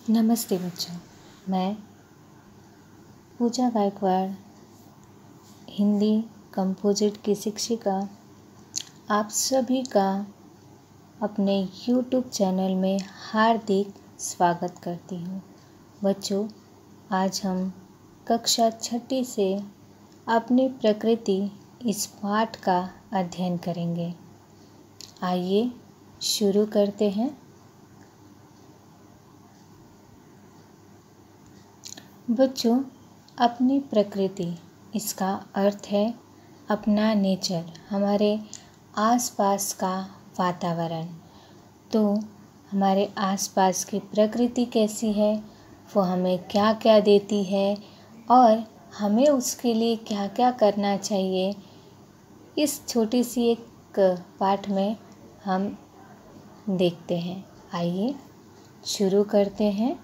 नमस्ते बच्चों, मैं पूजा गायकवाड़ हिंदी कंपोजिट की शिक्षिका आप सभी का अपने YouTube चैनल में हार्दिक स्वागत करती हूँ। बच्चों, आज हम कक्षा 6 से अपनी प्रकृति इस पाठ का अध्ययन करेंगे। आइए शुरू करते हैं। बच्चों, अपनी प्रकृति इसका अर्थ है अपना नेचर, हमारे आसपास का वातावरण। तो हमारे आसपास की प्रकृति कैसी है, वो हमें क्या क्या देती है और हमें उसके लिए क्या क्या करना चाहिए, इस छोटी सी एक पाठ में हम देखते हैं। आइए शुरू करते हैं।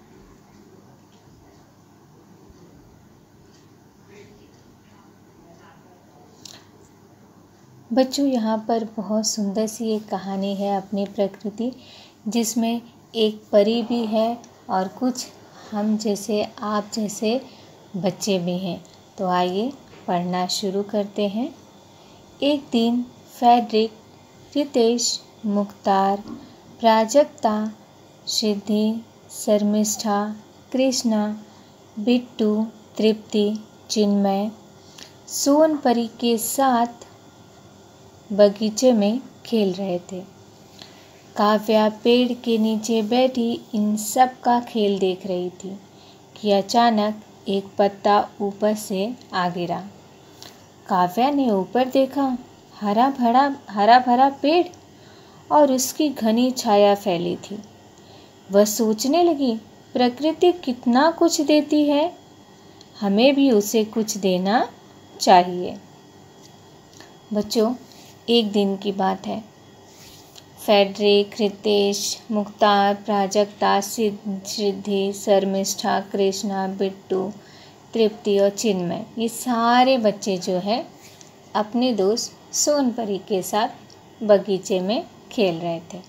बच्चों, यहाँ पर बहुत सुंदर सी एक कहानी है अपनी प्रकृति, जिसमें एक परी भी है और कुछ हम जैसे आप जैसे बच्चे भी हैं। तो आइए पढ़ना शुरू करते हैं। एक दिन फेडरिक, रितेश, मुख्तार, प्राजक्ता, सिद्धि, शर्मिष्ठा, कृष्णा, बिट्टू, तृप्ति, चिन्मय सोनपरी के साथ बगीचे में खेल रहे थे। काव्या पेड़ के नीचे बैठी इन सब का खेल देख रही थी कि अचानक एक पत्ता ऊपर से आ गिरा। काव्या ने ऊपर देखा, हरा भरा पेड़ और उसकी घनी छाया फैली थी। वह सोचने लगी, प्रकृति कितना कुछ देती है, हमें भी उसे कुछ देना चाहिए। बच्चों, एक दिन की बात है। फेडरिक, रितेश, मुख्तार, प्राजक्ता, सिद्धि, शर्मिष्ठा, कृष्णा, बिट्टू, तृप्ति और चिन्मय, ये सारे बच्चे जो है अपने दोस्त सोनपरी के साथ बगीचे में खेल रहे थे।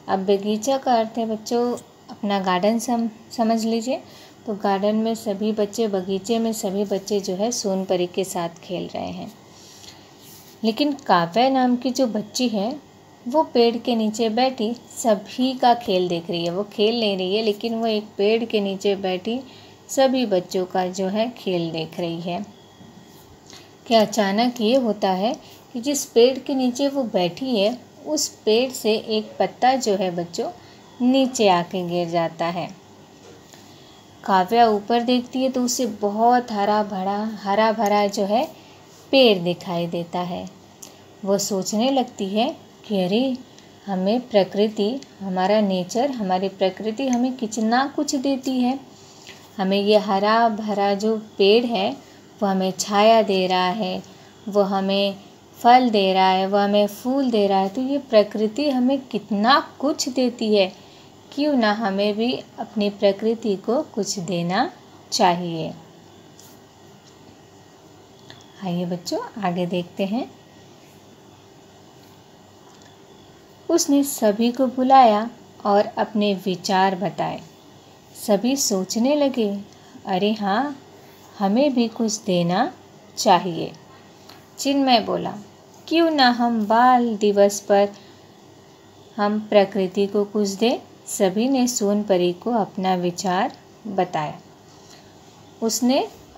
अब बगीचा का अर्थ है बच्चों अपना गार्डन समझ लीजिए। तो गार्डन में सभी बच्चे, बगीचे में सभी बच्चे जो है सोनपरी के साथ खेल रहे हैं। लेकिन काव्या नाम की जो बच्ची है वो पेड़ के नीचे बैठी सभी का खेल देख रही है। वो खेल नहीं रही है, लेकिन वो एक पेड़ के नीचे बैठी सभी बच्चों का जो है खेल देख रही है। कि अचानक ये होता है कि जिस पेड़ के नीचे वो बैठी है उस पेड़ से एक पत्ता जो है बच्चों नीचे आके गिर जाता है। काव्या ऊपर देखती है तो उसे बहुत हरा भरा जो है पेड़ दिखाई देता है। वो सोचने लगती है कि अरे, हमें प्रकृति, हमारा नेचर, हमारी प्रकृति हमें कितना कुछ देती है। हमें ये हरा भरा जो पेड़ है वो हमें छाया दे रहा है, वो हमें फल दे रहा है, वो हमें फूल दे रहा है। तो ये प्रकृति हमें कितना कुछ देती है, क्यों ना हमें भी अपनी प्रकृति को कुछ देना चाहिए। आइए बच्चों आगे देखते हैं। उसने सभी को बुलाया और अपने विचार बताए। सभी सोचने लगे, अरे हाँ, हमें भी कुछ देना चाहिए। चिन्मय बोला, क्यों ना हम बाल दिवस पर हम प्रकृति को कुछ दें। सभी ने सोनपरी को अपना विचार बताया।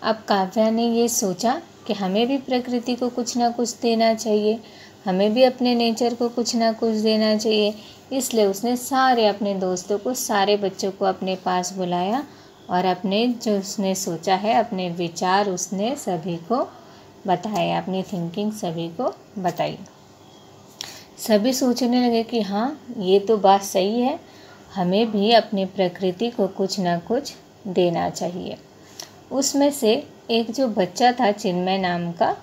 अब काव्या ने ये सोचा कि हमें भी प्रकृति को कुछ ना कुछ देना चाहिए, हमें भी अपने नेचर को कुछ ना कुछ देना चाहिए। इसलिए उसने सारे अपने दोस्तों को, सारे बच्चों को अपने पास बुलाया और अपने जो उसने सोचा है, अपने विचार उसने सभी को बताया, अपनी थिंकिंग सभी को बताई। सभी सोचने लगे कि हाँ, ये तो बात सही है, हमें भी अपनी प्रकृति को कुछ ना कुछ देना चाहिए। उसमें से एक जो बच्चा था चिन्मय नाम का,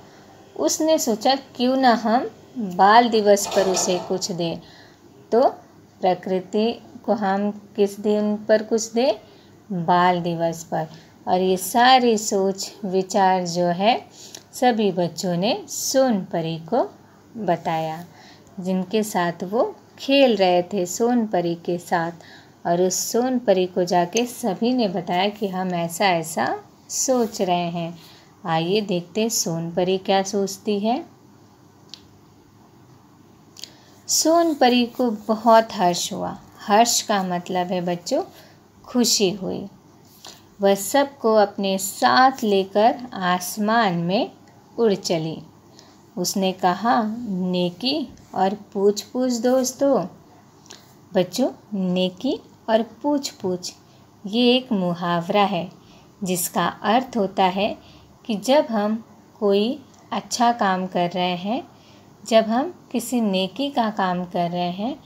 उसने सोचा क्यों ना हम बाल दिवस पर उसे कुछ दें। तो प्रकृति को हम किस दिन पर कुछ दें? बाल दिवस पर। और ये सारी सोच विचार जो है सभी बच्चों ने सोनपरी को बताया, जिनके साथ वो खेल रहे थे सोनपरी के साथ। और उस सोन परी को जाके सभी ने बताया कि हम ऐसा ऐसा सोच रहे हैं। आइए देखते हैं सोन परी क्या सोचती है। सोन परी को बहुत हर्ष हुआ। हर्ष का मतलब है बच्चों खुशी हुई। वह सबको अपने साथ लेकर आसमान में उड़ चली। उसने कहा, नेकी और पूछ पूछ दोस्तों। बच्चों, नेकी और पूछ पूछ ये एक मुहावरा है जिसका अर्थ होता है कि जब हम कोई अच्छा काम कर रहे हैं, जब हम किसी नेकी का काम कर रहे हैं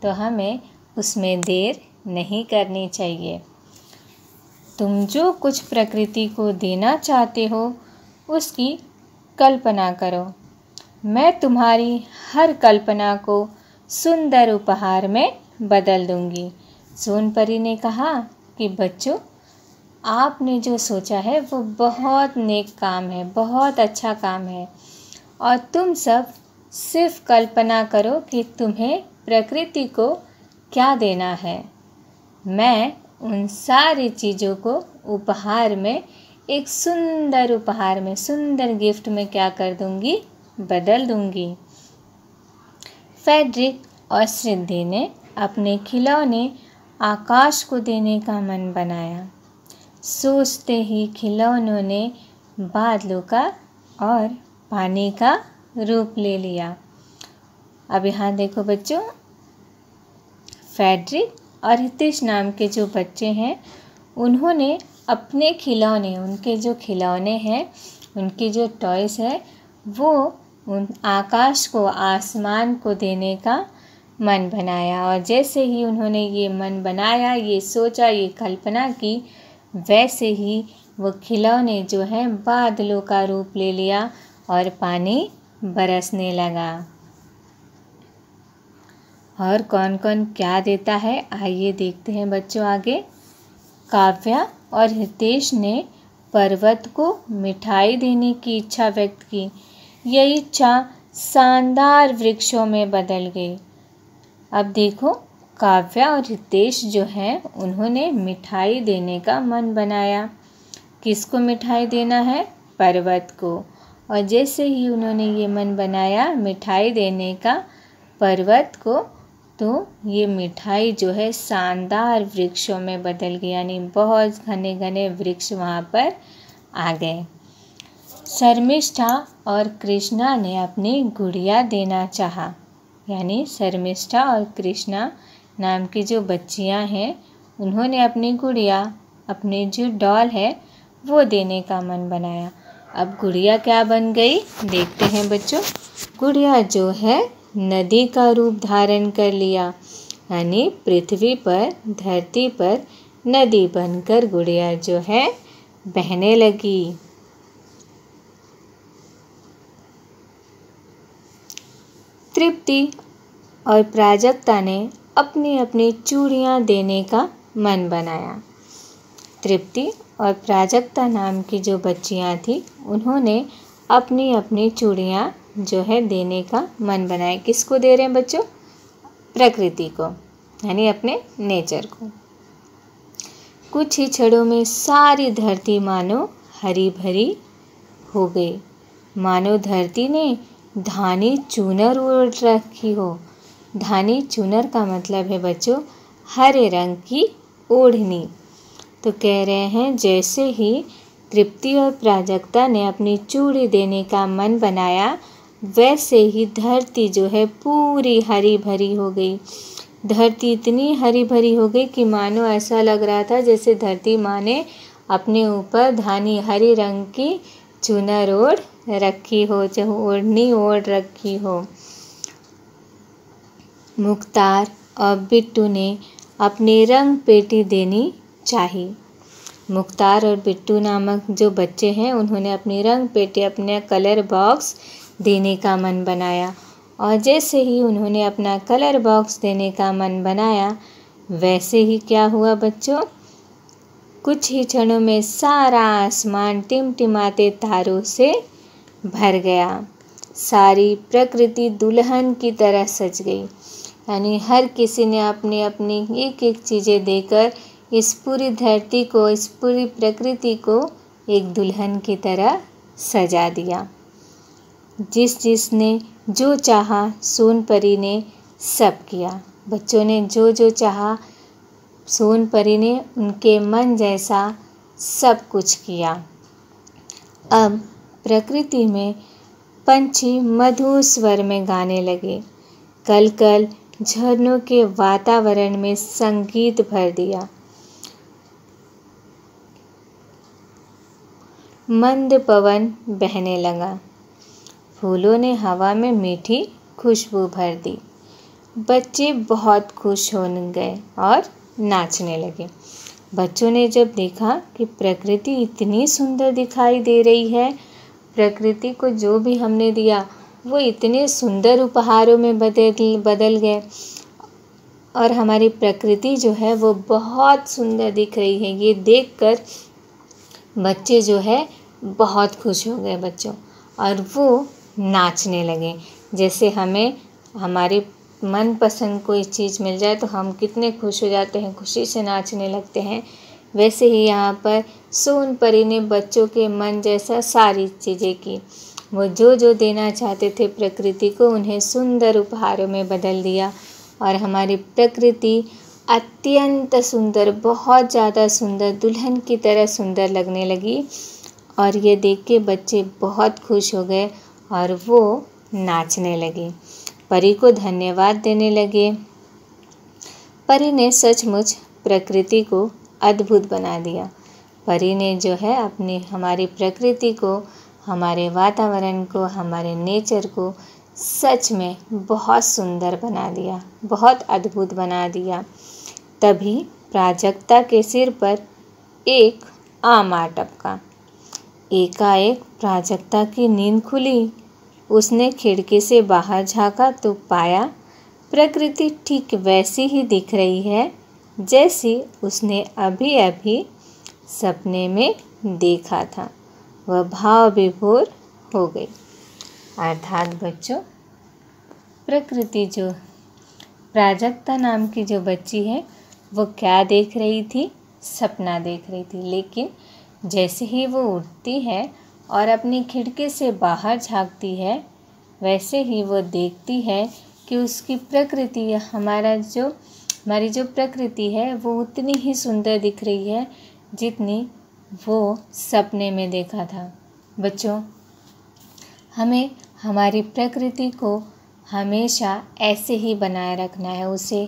तो हमें उसमें देर नहीं करनी चाहिए। तुम जो कुछ प्रकृति को देना चाहते हो उसकी कल्पना करो। मैं तुम्हारी हर कल्पना को सुंदर उपहार में बदल दूंगी। सोन परी ने कहा कि बच्चों, आपने जो सोचा है वो बहुत नेक काम है, बहुत अच्छा काम है। और तुम सब सिर्फ कल्पना करो कि तुम्हें प्रकृति को क्या देना है। मैं उन सारी चीज़ों को उपहार में, एक सुंदर उपहार में, सुंदर गिफ्ट में क्या कर दूंगी, बदल दूंगी। फ्रेडरिक और सिद्धि ने अपने खिलौने आकाश को देने का मन बनाया। सोचते ही खिलौनों ने बादलों का और पानी का रूप ले लिया। अब यहाँ देखो बच्चों, फ्रेडरिक और हितेश नाम के जो बच्चे हैं उन्होंने अपने खिलौने, उनके जो खिलौने हैं, उनकी जो टॉयस है वो उन आकाश को, आसमान को देने का मन बनाया। और जैसे ही उन्होंने ये मन बनाया, ये सोचा, ये कल्पना की, वैसे ही वो खिलौने जो हैं बादलों का रूप ले लिया और पानी बरसने लगा। और कौन कौन क्या देता है आइए देखते हैं बच्चों आगे। काव्या और हितेश ने पर्वत को मिठाई देने की इच्छा व्यक्त की। यह इच्छा शानदार वृक्षों में बदल गई। अब देखो, काव्या और हितेश जो हैं उन्होंने मिठाई देने का मन बनाया। किसको मिठाई देना है? पर्वत को। और जैसे ही उन्होंने ये मन बनाया मिठाई देने का पर्वत को, तो ये मिठाई जो है शानदार वृक्षों में बदल गई, यानी बहुत घने घने वृक्ष वहाँ पर आ गए। शर्मिष्ठा और कृष्णा ने अपनी गुड़िया देना चाहा, यानी शर्मिष्ठा और कृष्णा नाम की जो बच्चियाँ हैं उन्होंने अपनी गुड़िया, अपनी जो डॉल है वो देने का मन बनाया। अब गुड़िया क्या बन गई देखते हैं बच्चों। गुड़िया जो है नदी का रूप धारण कर लिया, यानी पृथ्वी पर, धरती पर नदी बनकर गुड़िया जो है बहने लगी। तृप्ति और प्राजक्ता ने अपनी अपनी चूड़ियाँ देने का मन बनाया। तृप्ति और प्राजक्ता नाम की जो बच्चियाँ थी उन्होंने अपनी अपनी चूड़ियाँ जो है देने का मन बनाया। किसको दे रहे हैं बच्चों? प्रकृति को, यानी अपने नेचर को। कुछ ही क्षणों में सारी धरती मानो हरी भरी हो गई, मानो धरती ने धानी चूनर ओढ़ रखी हो। धानी चूनर का मतलब है बच्चों हरे रंग की ओढ़नी। तो कह रहे हैं जैसे ही तृप्ति और प्राजक्ता ने अपनी चूड़ी देने का मन बनाया, वैसे ही धरती जो है पूरी हरी भरी हो गई। धरती इतनी हरी भरी हो गई कि मानो ऐसा लग रहा था जैसे धरती माँ ने अपने ऊपर धानी हरी रंग की चूनर ओढ़ रखी हो, जो ओढ़नी ओढ़ रखी हो। मुख्तार और बिट्टू ने अपनी रंग पेटी देनी चाहिए। मुख्तार और बिट्टू नामक जो बच्चे हैं उन्होंने अपनी रंग पेटी, अपने कलर बॉक्स देने का मन बनाया। और जैसे ही उन्होंने अपना कलर बॉक्स देने का मन बनाया, वैसे ही क्या हुआ बच्चों? कुछ ही क्षणों में सारा आसमान टिमटिमाते तारों से भर गया। सारी प्रकृति दुल्हन की तरह सज गई। यानी हर किसी ने अपनी अपनी एक एक चीज़ें देकर इस पूरी धरती को, इस पूरी प्रकृति को एक दुल्हन की तरह सजा दिया। जिसने जो चाहा सोनपरी ने सब किया। बच्चों ने जो जो चाहा सोनपरी ने उनके मन जैसा सब कुछ किया। अब प्रकृति में पंछी मधुर स्वर में गाने लगे। कल कल झरनों के वातावरण में संगीत भर दिया। मंद पवन बहने लगा। फूलों ने हवा में मीठी खुशबू भर दी। बच्चे बहुत खुश हो गए और नाचने लगे। बच्चों ने जब देखा कि प्रकृति इतनी सुंदर दिखाई दे रही है, प्रकृति को जो भी हमने दिया वो इतने सुंदर उपहारों में बदल गए और हमारी प्रकृति जो है वो बहुत सुंदर दिख रही है। ये देखकर बच्चे जो है बहुत खुश हो गए बच्चों, और वो नाचने लगे। जैसे हमें हमारी मनपसंद कोई चीज़ मिल जाए तो हम कितने खुश हो जाते हैं, खुशी से नाचने लगते हैं। वैसे ही यहाँ पर सोनपरी ने बच्चों के मन जैसा सारी चीज़ें की। वो जो जो देना चाहते थे प्रकृति को, उन्हें सुंदर उपहारों में बदल दिया और हमारी प्रकृति अत्यंत सुंदर, बहुत ज़्यादा सुंदर, दुल्हन की तरह सुंदर लगने लगी। और ये देख के बच्चे बहुत खुश हो गए और वो नाचने लगे, परी को धन्यवाद देने लगे। परी ने सचमुच प्रकृति को अद्भुत बना दिया। परी ने जो है अपनी हमारी प्रकृति को, हमारे वातावरण को, हमारे नेचर को सच में बहुत सुंदर बना दिया, बहुत अद्भुत बना दिया। तभी प्राजक्ता के सिर पर एक आम आ टपका। एकाएक प्राजक्ता की नींद खुली। उसने खिड़की से बाहर झांका तो पाया प्रकृति ठीक वैसी ही दिख रही है जैसी उसने अभी अभी सपने में देखा था। वह भाव विभोर हो गई। अर्थात बच्चों, प्रकृति जो प्राजक्ता नाम की जो बच्ची है वो क्या देख रही थी? सपना देख रही थी। लेकिन जैसे ही वो उठती है और अपनी खिड़की से बाहर झांकती है, वैसे ही वो देखती है कि उसकी प्रकृति, हमारी जो प्रकृति है वो उतनी ही सुंदर दिख रही है जितनी वो सपने में देखा था। बच्चों, हमें हमारी प्रकृति को हमेशा ऐसे ही बनाए रखना है, उसे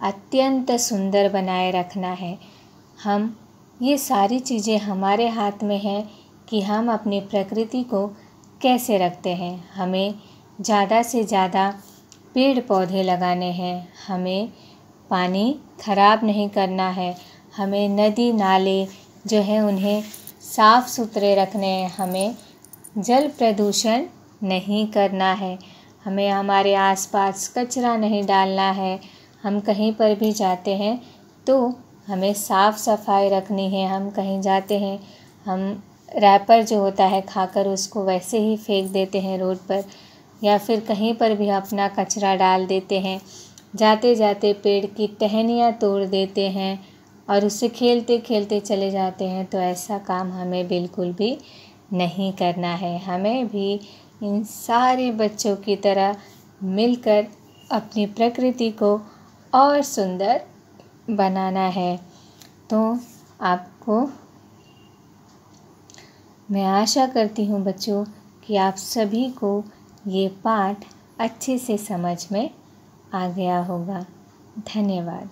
अत्यंत सुंदर बनाए रखना है। ये सारी चीज़ें हमारे हाथ में है कि हम अपनी प्रकृति को कैसे रखते हैं। हमें ज़्यादा से ज़्यादा पेड़ पौधे लगाने हैं, हमें पानी खराब नहीं करना है, हमें नदी नाले जो है उन्हें साफ़ सुथरे रखने हैं, हमें जल प्रदूषण नहीं करना है, हमें हमारे आसपास कचरा नहीं डालना है। हम कहीं पर भी जाते हैं तो हमें साफ़ सफाई रखनी है। हम कहीं जाते हैं, हम रैपर जो होता है खाकर उसको वैसे ही फेंक देते हैं रोड पर, या फिर कहीं पर भी अपना कचरा डाल देते हैं। जाते जाते पेड़ की टहनियाँ तोड़ देते हैं और उससे खेलते खेलते चले जाते हैं। तो ऐसा काम हमें बिल्कुल भी नहीं करना है। हमें भी इन सारे बच्चों की तरह मिलकर अपनी प्रकृति को और सुंदर बनाना है। तो आपको मैं आशा करती हूँ बच्चों कि आप सभी को ये पाठ अच्छे से समझ में आ गया होगा। धन्यवाद।